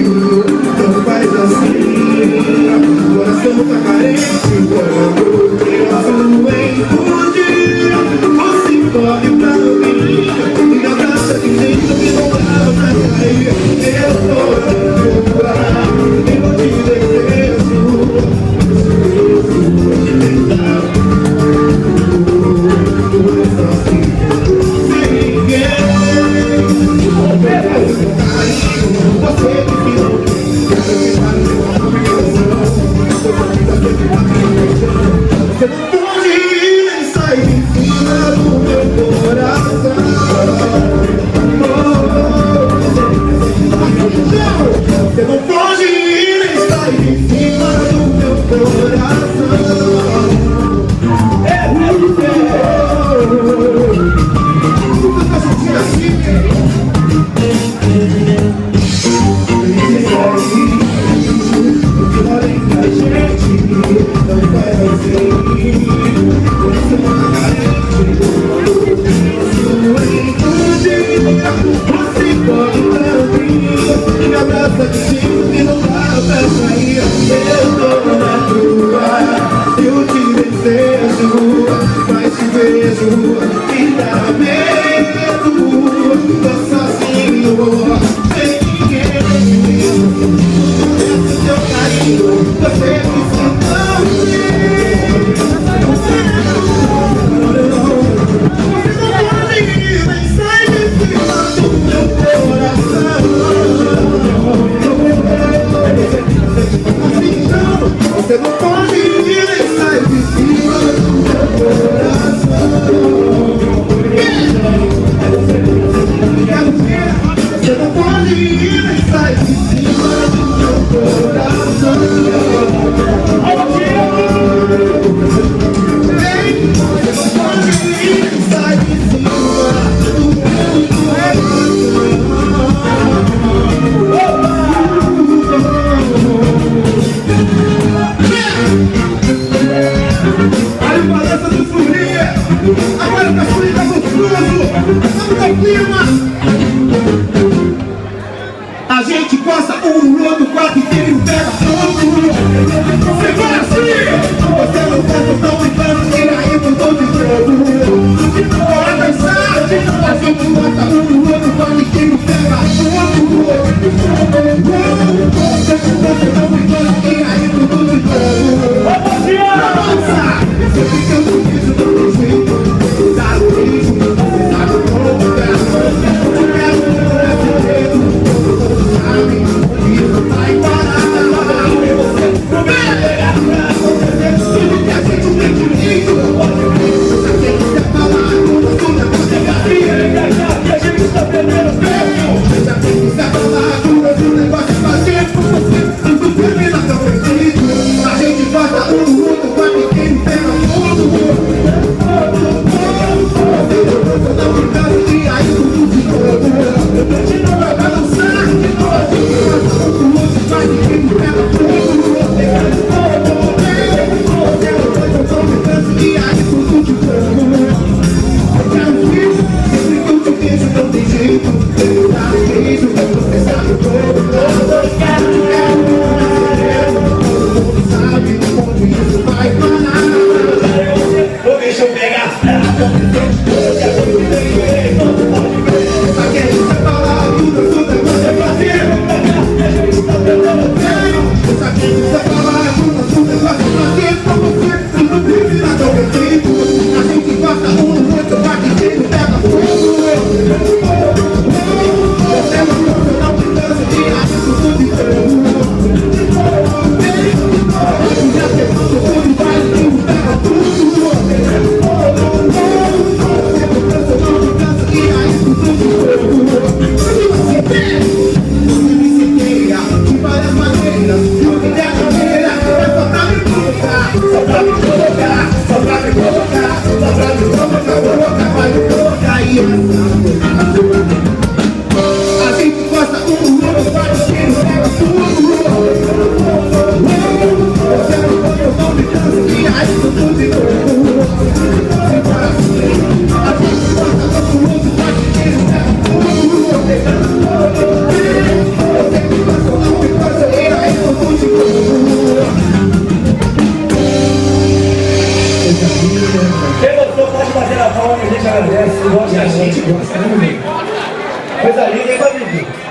comigo, não faz assim. Coração tá carente, quando eu passo em fugir. Você corre pra mim e me abraça de jeito que não dá pra sair. Eu tô na tua, eu te desejo. Vou te tentar, sozinho, sem ninguém. Você que não quero que para de uma combinação. Você não pode nem sair de cima do meu coração. Você não pode nem sair de cima do meu coração. Nunca tá sentindo assim. Não faz assim. Você não carente. Você pode pra mim. Me abraça de jeito que não dá pra sair. Eu tô na tua, eu te desejo, mas te vejo e dá medo. Tô sozinho, sem ninguém. Esse teu carinho, você você não pode ir nem sair de cima do meu coração. Você não pode ir nem sair de cima do meu coração. Você não pode ir nem sair de cima do meu agora o caçulinha tá gostoso. Vamos ao clima. A gente gosta um no outro, quatro inteiro pega fogo. Você vai assim. Você não gosta, tão brincando e aí mudou de jogo. Bora dançar. A gente gosta um no outro, quatro inteiro pega fogo. Você não brincando e aí mudou de jogo. Dança. Você fica bonito do teu jeito. Dá o ritmo, sabe como é. Eu quero o brasileiro. Todo sabe que não vai parar. Você promete tudo que a gente tem direito. A gente quer falar com você na categoria. Que a gente está perdendo tempo. Já tem que falar com você, o negócio fazer com você. Tudo termina tão perfeito. A gente gosta um do outro, vai ninguém pega fogo. Eu tô brincando e aí tudo de novo. Vai dançar de novo. O outro vai ninguém pega fogo. Eu tô brincando e aí tudo de novo. Eu quero ver, sempre que eu te vejo não tem jeito. Eu quero beijo, você sabe como. gostou, pode bater na palma que a gente agradece. E a gente gosta, né, meu amigo? Coisa linda, hein, Babibi?